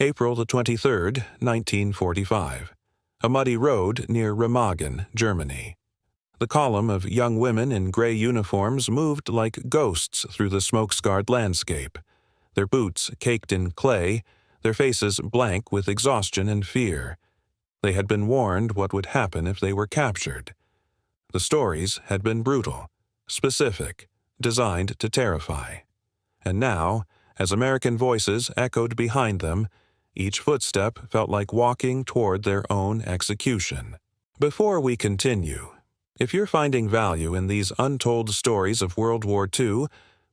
April the 23rd, 1945. A muddy road near Remagen, Germany. The column of young women in gray uniforms moved like ghosts through the smoke-scarred landscape, their boots caked in clay, their faces blank with exhaustion and fear. They had been warned what would happen if they were captured. The stories had been brutal, specific, designed to terrify. And now, as American voices echoed behind them, each footstep felt like walking toward their own execution. Before we continue, if you're finding value in these untold stories of World War II,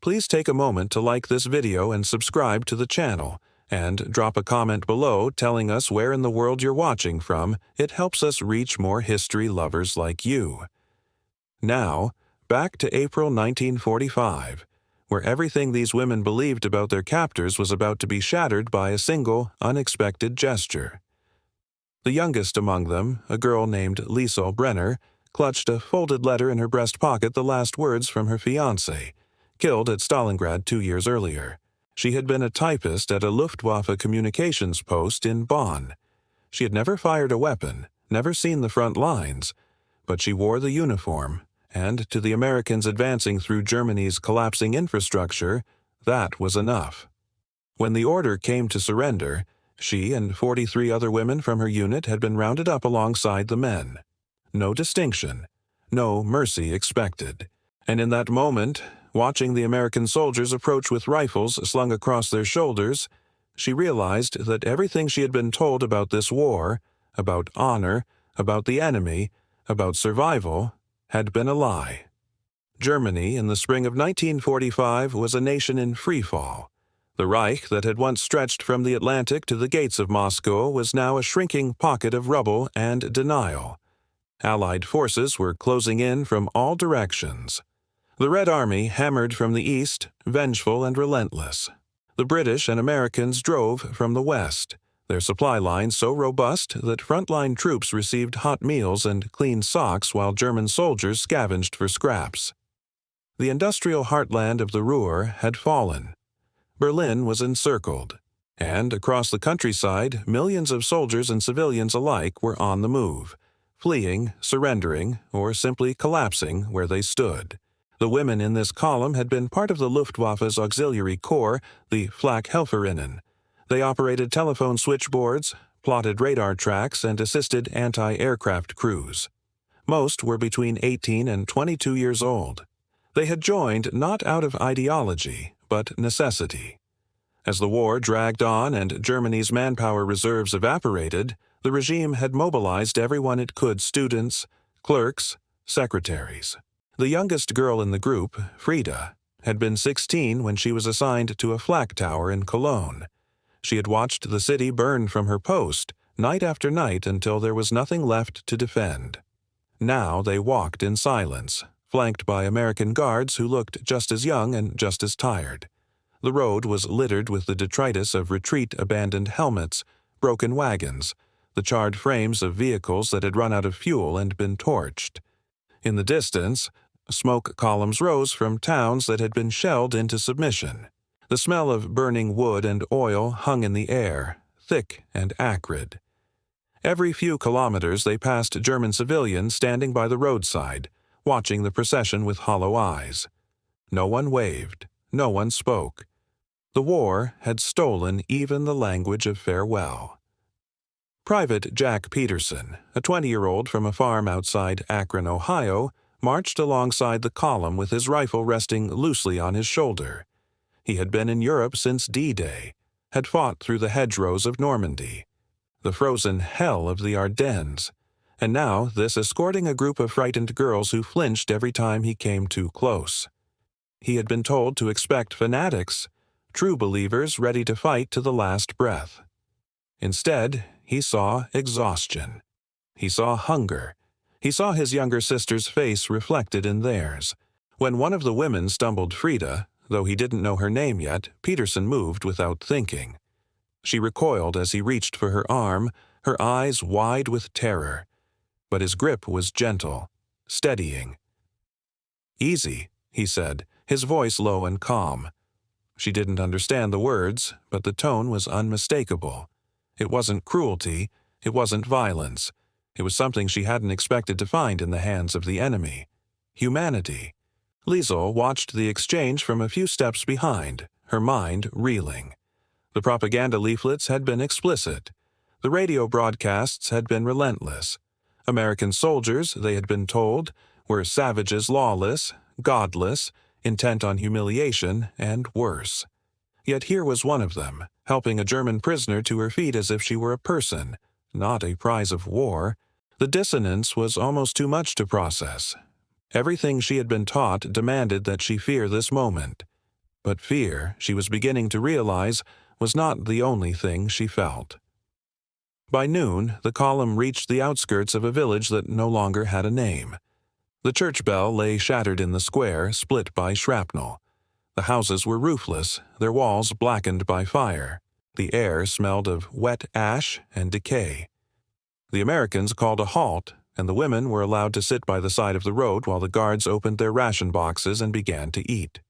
please take a moment to like this video and subscribe to the channel, and drop a comment below telling us where in the world you're watching from. It helps us reach more history lovers like you. Now, back to April 1945, where everything these women believed about their captors was about to be shattered by a single, unexpected gesture. The youngest among them, a girl named Liesel Brenner, clutched a folded letter in her breast pocket, the last words from her fiancé, killed at Stalingrad 2 years earlier. She had been a typist at a Luftwaffe communications post in Bonn. She had never fired a weapon, never seen the front lines, but she wore the uniform, and to the Americans advancing through Germany's collapsing infrastructure, that was enough. When the order came to surrender, she and 43 other women from her unit had been rounded up alongside the men. No distinction, no mercy expected. And in that moment, watching the American soldiers approach with rifles slung across their shoulders, she realized that everything she had been told about this war, about honor, about the enemy, about survival, had been a lie. Germany, in the spring of 1945, was a nation in freefall. The Reich that had once stretched from the Atlantic to the gates of Moscow was now a shrinking pocket of rubble and denial. Allied forces were closing in from all directions. The Red Army hammered from the east, vengeful and relentless. The British and Americans drove from the west, their supply lines so robust that frontline troops received hot meals and clean socks while German soldiers scavenged for scraps. The industrial heartland of the Ruhr had fallen. Berlin was encircled, and across the countryside, millions of soldiers and civilians alike were on the move, fleeing, surrendering, or simply collapsing where they stood. The women in this column had been part of the Luftwaffe's auxiliary corps, the Flakhelferinnen. They operated telephone switchboards, plotted radar tracks, and assisted anti-aircraft crews. Most were between 18 and 22 years old. They had joined not out of ideology, but necessity. As the war dragged on and Germany's manpower reserves evaporated, the regime had mobilized everyone it could: students, clerks, secretaries. The youngest girl in the group, Frida, had been 16 when she was assigned to a flak tower in Cologne. She had watched the city burn from her post, night after night, until there was nothing left to defend. Now they walked in silence, flanked by American guards who looked just as young and just as tired. The road was littered with the detritus of retreat-abandoned helmets, broken wagons, the charred frames of vehicles that had run out of fuel and been torched. In the distance, smoke columns rose from towns that had been shelled into submission. The smell of burning wood and oil hung in the air, thick and acrid. Every few kilometers they passed German civilians standing by the roadside, watching the procession with hollow eyes. No one waved, no one spoke. The war had stolen even the language of farewell. Private Jack Peterson, a 20-year-old from a farm outside Akron, Ohio, marched alongside the column with his rifle resting loosely on his shoulder. He had been in Europe since D-Day, had fought through the hedgerows of Normandy, the frozen hell of the Ardennes, and now this escorting a group of frightened girls who flinched every time he came too close. He had been told to expect fanatics, true believers ready to fight to the last breath. Instead, he saw exhaustion. He saw hunger. He saw his younger sister's face reflected in theirs. When one of the women stumbled Frida, though he didn't know her name yet, Peterson moved without thinking. She recoiled as he reached for her arm, her eyes wide with terror. But his grip was gentle, steadying. "Easy," he said, his voice low and calm. She didn't understand the words, but the tone was unmistakable. It wasn't cruelty, it wasn't violence. It was something she hadn't expected to find in the hands of the enemy. Humanity. Liesel watched the exchange from a few steps behind, her mind reeling. The propaganda leaflets had been explicit. The radio broadcasts had been relentless. American soldiers, they had been told, were savages lawless, godless, intent on humiliation, and worse. Yet here was one of them, helping a German prisoner to her feet as if she were a person, not a prize of war. The dissonance was almost too much to process. Everything she had been taught demanded that she fear this moment. But fear, she was beginning to realize, was not the only thing she felt. By noon, the column reached the outskirts of a village that no longer had a name. The church bell lay shattered in the square, split by shrapnel. The houses were roofless, their walls blackened by fire. The air smelled of wet ash and decay. The Americans called a halt, and the women were allowed to sit by the side of the road while the guards opened their ration boxes and began to eat.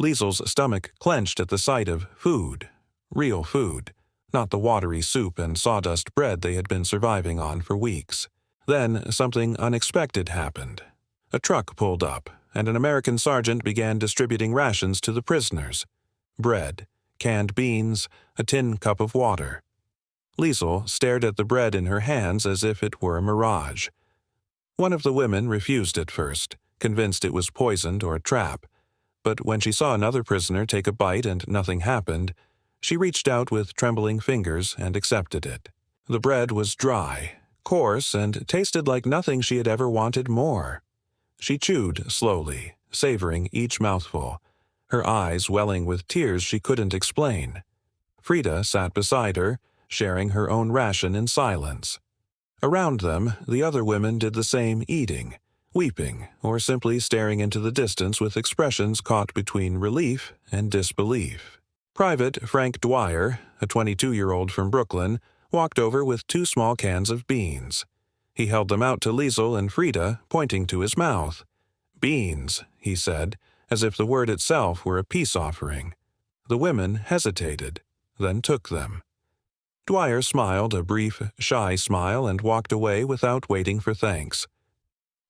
Liesel's stomach clenched at the sight of food, real food, not the watery soup and sawdust bread they had been surviving on for weeks. Then something unexpected happened. A truck pulled up, and an American sergeant began distributing rations to the prisoners. Bread, canned beans, a tin cup of water. Liesel stared at the bread in her hands as if it were a mirage. One of the women refused at first, convinced it was poisoned or a trap. But when she saw another prisoner take a bite and nothing happened, she reached out with trembling fingers and accepted it. The bread was dry, coarse, and tasted like nothing she had ever wanted more. She chewed slowly, savoring each mouthful, her eyes welling with tears she couldn't explain. Frida sat beside her, sharing her own ration in silence. Around them, the other women did the same, eating, weeping, or simply staring into the distance with expressions caught between relief and disbelief. Private Frank Dwyer, a 22-year-old from Brooklyn, walked over with 2 small cans of beans. He held them out to Liesel and Frida, pointing to his mouth. "Beans," he said, as if the word itself were a peace offering. The women hesitated, then took them. Dwyer smiled a brief, shy smile and walked away without waiting for thanks.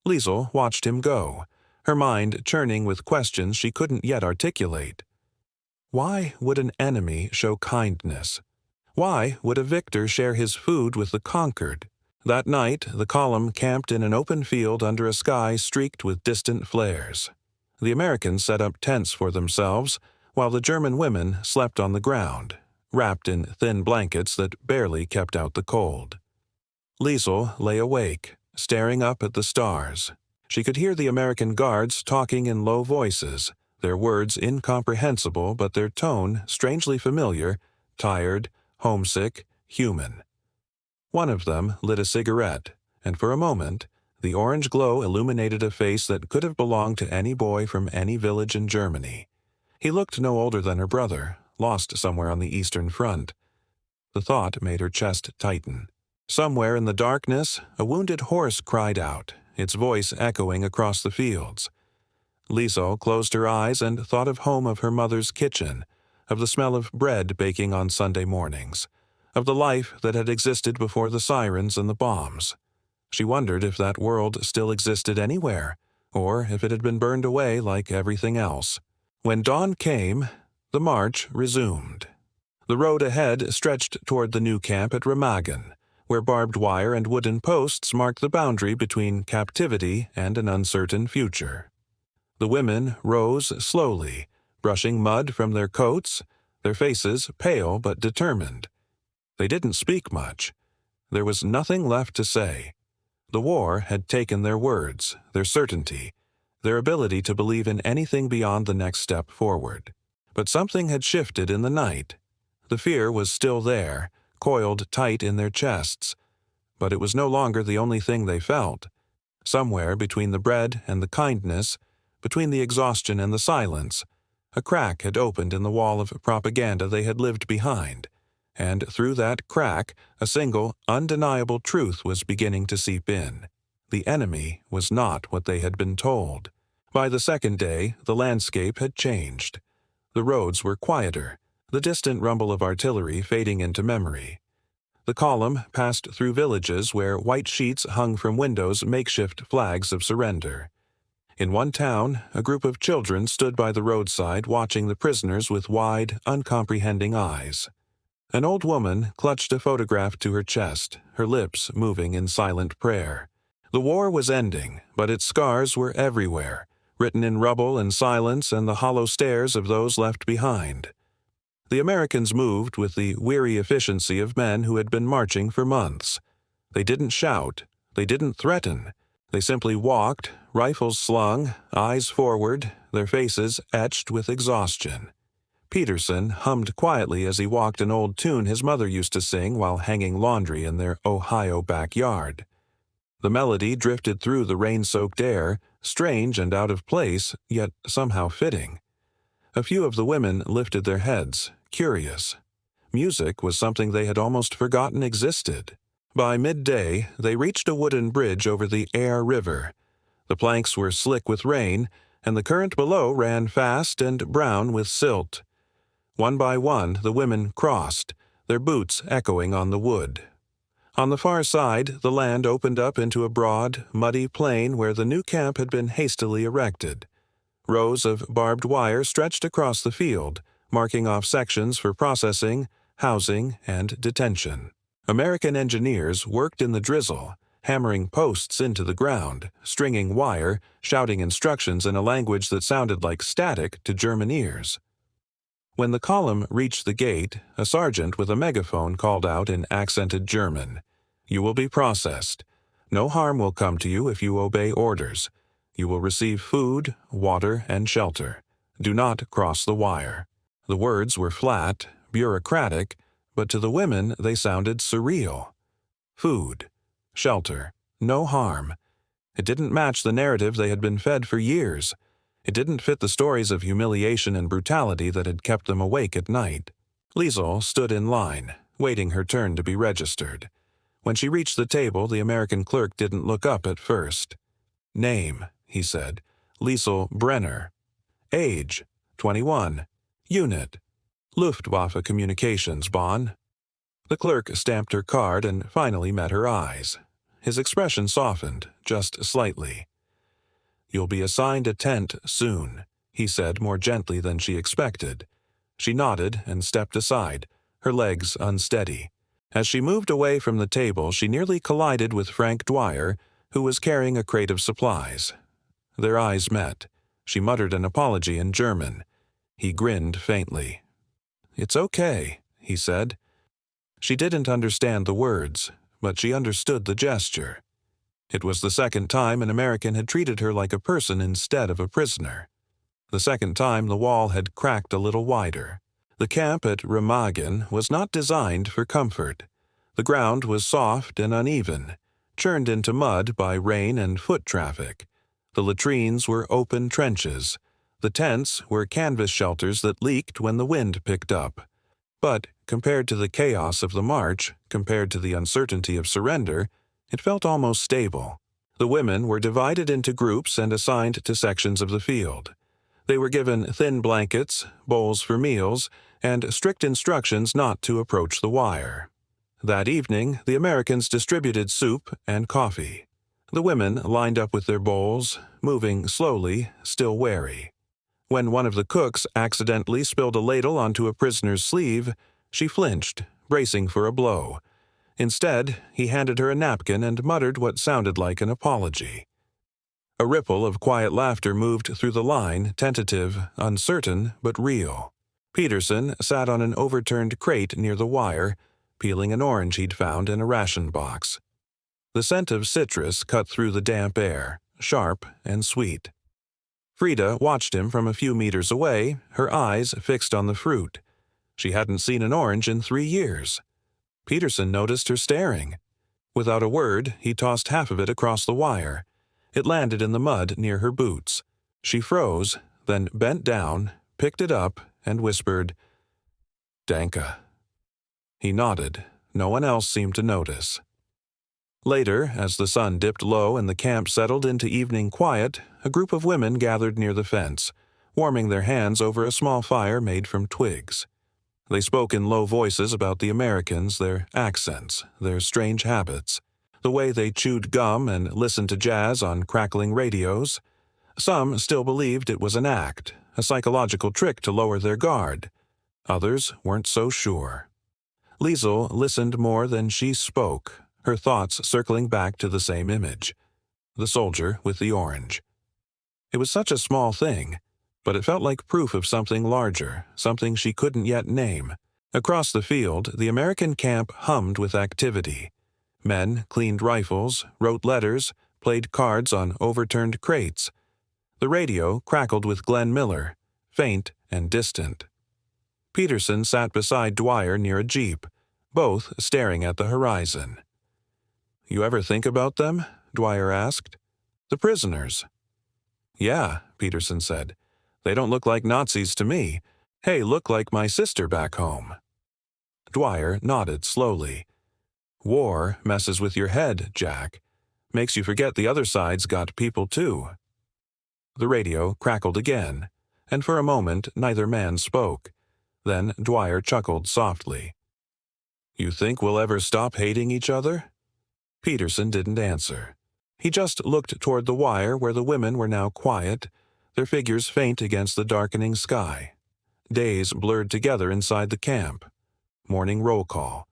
Liesel watched him go, her mind churning with questions she couldn't yet articulate. Why would an enemy show kindness? Why would a victor share his food with the conquered? That night, the column camped in an open field under a sky streaked with distant flares. The Americans set up tents for themselves, while the German women slept on the ground, wrapped in thin blankets that barely kept out the cold. Liesel lay awake, staring up at the stars. She could hear the American guards talking in low voices, their words incomprehensible but their tone strangely familiar, tired, homesick, human. One of them lit a cigarette, and for a moment, the orange glow illuminated a face that could have belonged to any boy from any village in Germany. He looked no older than her brother, lost somewhere on the Eastern Front. The thought made her chest tighten. Somewhere in the darkness, a wounded horse cried out, its voice echoing across the fields. Liesel closed her eyes and thought of home, of her mother's kitchen, of the smell of bread baking on Sunday mornings, of the life that had existed before the sirens and the bombs. She wondered if that world still existed anywhere, or if it had been burned away like everything else. When dawn came, the march resumed. The road ahead stretched toward the new camp at Remagen, where barbed wire and wooden posts marked the boundary between captivity and an uncertain future. The women rose slowly, brushing mud from their coats, their faces pale but determined. They didn't speak much. There was nothing left to say. The war had taken their words, their certainty, their ability to believe in anything beyond the next step forward. But something had shifted in the night. The fear was still there, coiled tight in their chests. But it was no longer the only thing they felt. Somewhere between the bread and the kindness, between the exhaustion and the silence, a crack had opened in the wall of propaganda they had lived behind, and through that crack a single, undeniable truth was beginning to seep in. The enemy was not what they had been told. By the second day, the landscape had changed. The roads were quieter, the distant rumble of artillery fading into memory. The column passed through villages where white sheets hung from windows makeshift flags of surrender. In one town, a group of children stood by the roadside watching the prisoners with wide, uncomprehending eyes. An old woman clutched a photograph to her chest, her lips moving in silent prayer. The war was ending, but its scars were everywhere, written in rubble and silence and the hollow stares of those left behind. The Americans moved with the weary efficiency of men who had been marching for months. They didn't shout, they didn't threaten. They simply walked, rifles slung, eyes forward, their faces etched with exhaustion. Peterson hummed quietly as he walked an old tune his mother used to sing while hanging laundry in their Ohio backyard. The melody drifted through the rain-soaked air, strange and out of place, yet somehow fitting. A few of the women lifted their heads, curious. Music was something they had almost forgotten existed. By midday, they reached a wooden bridge over the Aire River. The planks were slick with rain, and the current below ran fast and brown with silt. One by one, the women crossed, their boots echoing on the wood. On the far side, the land opened up into a broad, muddy plain where the new camp had been hastily erected. Rows of barbed wire stretched across the field, marking off sections for processing, housing, and detention. American engineers worked in the drizzle, hammering posts into the ground, stringing wire, shouting instructions in a language that sounded like static to German ears. When the column reached the gate, a sergeant with a megaphone called out in accented German, "You will be processed. No harm will come to you if you obey orders. You will receive food, water, and shelter. Do not cross the wire." The words were flat, bureaucratic, but to the women they sounded surreal. Food, shelter, no harm. It didn't match the narrative they had been fed for years. It didn't fit the stories of humiliation and brutality that had kept them awake at night. Liesel stood in line, waiting her turn to be registered. When she reached the table, the American clerk didn't look up at first. "Name," he said, "Liesel Brenner. Age, 21. Unit, Luftwaffe Communications, Bonn." The clerk stamped her card and finally met her eyes. His expression softened, just slightly. "You'll be assigned a tent soon," he said more gently than she expected. She nodded and stepped aside, her legs unsteady. As she moved away from the table, she nearly collided with Frank Dwyer, who was carrying a crate of supplies. Their eyes met. She muttered an apology in German. He grinned faintly. "It's okay," he said. She didn't understand the words, but she understood the gesture. It was the second time an American had treated her like a person instead of a prisoner. The second time the wall had cracked a little wider. The camp at Remagen was not designed for comfort. The ground was soft and uneven, churned into mud by rain and foot traffic. The latrines were open trenches. The tents were canvas shelters that leaked when the wind picked up. But, compared to the chaos of the march, compared to the uncertainty of surrender, it felt almost stable. The women were divided into groups and assigned to sections of the field. They were given thin blankets, bowls for meals, and strict instructions not to approach the wire. That evening, the Americans distributed soup and coffee. The women lined up with their bowls, moving slowly, still wary. When one of the cooks accidentally spilled a ladle onto a prisoner's sleeve, she flinched, bracing for a blow. Instead, he handed her a napkin and muttered what sounded like an apology. A ripple of quiet laughter moved through the line, tentative, uncertain, but real. Peterson sat on an overturned crate near the wire, peeling an orange he'd found in a ration box. The scent of citrus cut through the damp air, sharp and sweet. Frida watched him from a few meters away, her eyes fixed on the fruit. She hadn't seen an orange in 3 years. Peterson noticed her staring. Without a word, he tossed half of it across the wire. It landed in the mud near her boots. She froze, then bent down, picked it up, and whispered, "Danke." He nodded. No one else seemed to notice. Later, as the sun dipped low and the camp settled into evening quiet, a group of women gathered near the fence, warming their hands over a small fire made from twigs. They spoke in low voices about the Americans, their accents, their strange habits, the way they chewed gum and listened to jazz on crackling radios. Some still believed it was an act, a psychological trick to lower their guard. Others weren't so sure. Liesel listened more than she spoke, her thoughts circling back to the same image, the soldier with the orange. It was such a small thing, but it felt like proof of something larger, something she couldn't yet name. Across the field, the American camp hummed with activity. Men cleaned rifles, wrote letters, played cards on overturned crates. The radio crackled with Glenn Miller, faint and distant. Peterson sat beside Dwyer near a jeep, both staring at the horizon. "You ever think about them?" Dwyer asked. "The prisoners." "Yeah," Peterson said. "They don't look like Nazis to me. Hey, look like my sister back home." Dwyer nodded slowly. "War messes with your head, Jack. Makes you forget the other side's got people too." The radio crackled again, and for a moment neither man spoke. Then Dwyer chuckled softly. "You think we'll ever stop hating each other?" Peterson didn't answer. He just looked toward the wire where the women were now quiet, their figures faint against the darkening sky. Days blurred together inside the camp. Morning roll call.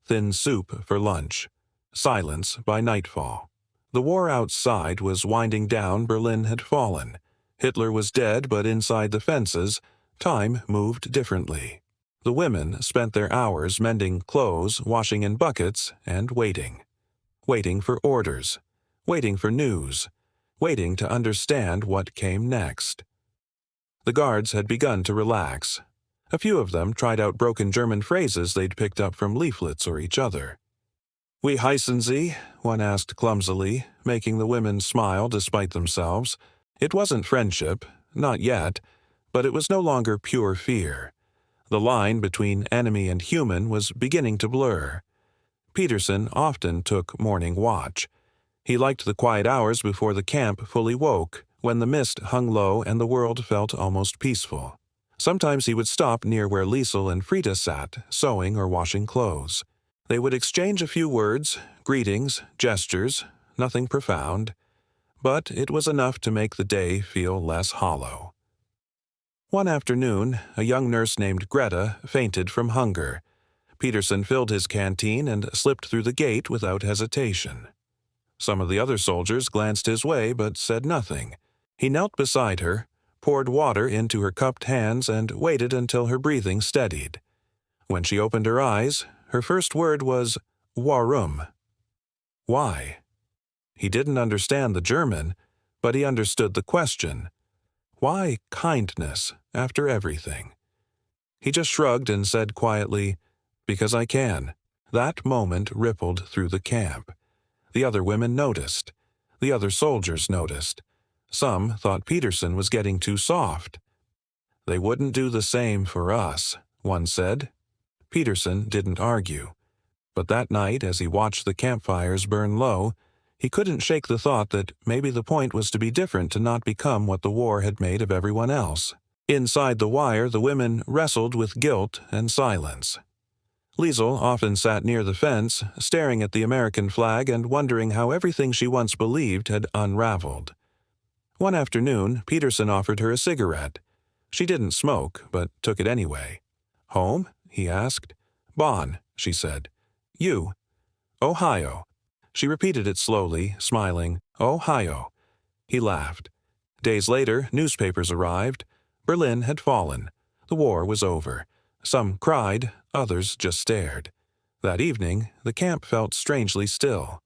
Thin soup for lunch. Silence by nightfall. The war outside was winding down. Berlin had fallen. Hitler was dead, but inside the fences, time moved differently. The women spent their hours mending clothes, washing in buckets, and waiting. Waiting for orders. Waiting for news. Waiting to understand what came next. The guards had begun to relax. A few of them tried out broken German phrases they'd picked up from leaflets or each other. "Wie heißen Sie?" one asked clumsily, making the women smile despite themselves. It wasn't friendship, not yet, but it was no longer pure fear. The line between enemy and human was beginning to blur. Peterson often took morning watch. He liked the quiet hours before the camp fully woke, when the mist hung low and the world felt almost peaceful. Sometimes he would stop near where Liesel and Frida sat, sewing or washing clothes. They would exchange a few words, greetings, gestures, nothing profound, but it was enough to make the day feel less hollow. One afternoon, a young nurse named Greta fainted from hunger. Peterson filled his canteen and slipped through the gate without hesitation. Some of the other soldiers glanced his way but said nothing. He knelt beside her, poured water into her cupped hands, and waited until her breathing steadied. When she opened her eyes, her first word was, "Warum?" Why? He didn't understand the German, but he understood the question. Why kindness after everything? He just shrugged and said quietly, "Because I can." That moment rippled through the camp. The other women noticed. The other soldiers noticed. Some thought Peterson was getting too soft. "They wouldn't do the same for us," one said. Peterson didn't argue. But that night, as he watched the campfires burn low, he couldn't shake the thought that maybe the point was to be different, to not become what the war had made of everyone else. Inside the wire, the women wrestled with guilt and silence. Liesel often sat near the fence, staring at the American flag and wondering how everything she once believed had unraveled. One afternoon, Peterson offered her a cigarette. She didn't smoke, but took it anyway. "Home?" he asked. "Bonn," she said. "You?" "Ohio." She repeated it slowly, smiling. "Ohio." He laughed. Days later, newspapers arrived. Berlin had fallen. The war was over. Some cried, others just stared. That evening, the camp felt strangely still.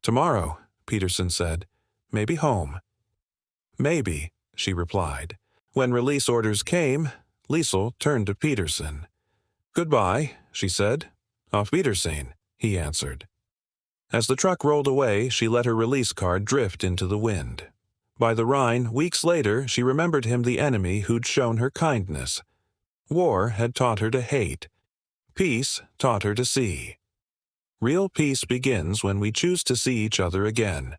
"Tomorrow," Peterson said. "Maybe home." "Maybe," she replied. When release orders came, Liesel turned to Peterson. "Goodbye," she said. "Auf Wiedersehen," he answered. As the truck rolled away, she let her release card drift into the wind. By the Rhine, weeks later, she remembered him the enemy who'd shown her kindness. War had taught her to hate. Peace taught her to see. Real peace begins when we choose to see each other again.